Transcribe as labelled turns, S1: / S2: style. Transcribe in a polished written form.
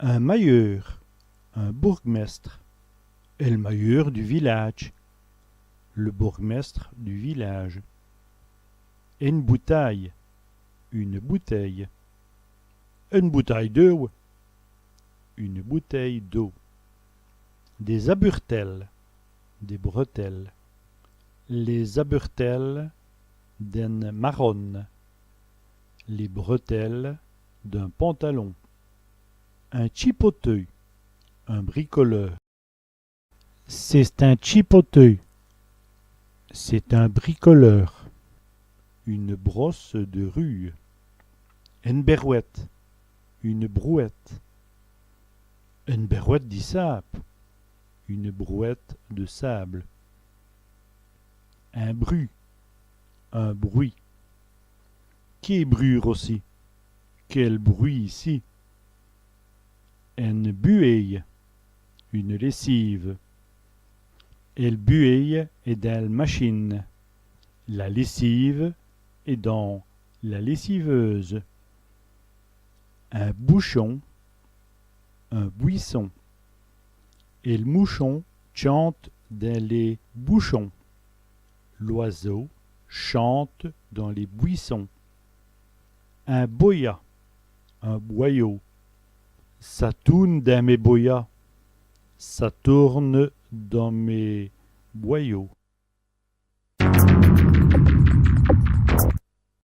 S1: Un mailleur, un bourgmestre, est le mailleur du village, le bourgmestre du village. Une bouteille, une bouteille. Une bouteille d'eau, une bouteille d'eau. Des aburtelles, des bretelles. Les aburtelles d'une marronne, les bretelles d'un pantalon. Un chipoteux, un bricoleur. C'est un chipoteux, c'est un bricoleur. Une brosse de rue. Une berouette, une brouette. Une berouette d'issap, une brouette de sable. Un bru, un bruit. Qui brûle aussi? Quel bruit ici? Une buée, une lessive. Elle buée est dans la machine. La lessive est dans la lessiveuse. Un bouchon, un buisson. Et le mouchon chante dans les bouchons. L'oiseau chante dans les buissons. Un boya, un boyau. Ça tourne dans mes boyas. Ça tourne dans mes boyaux.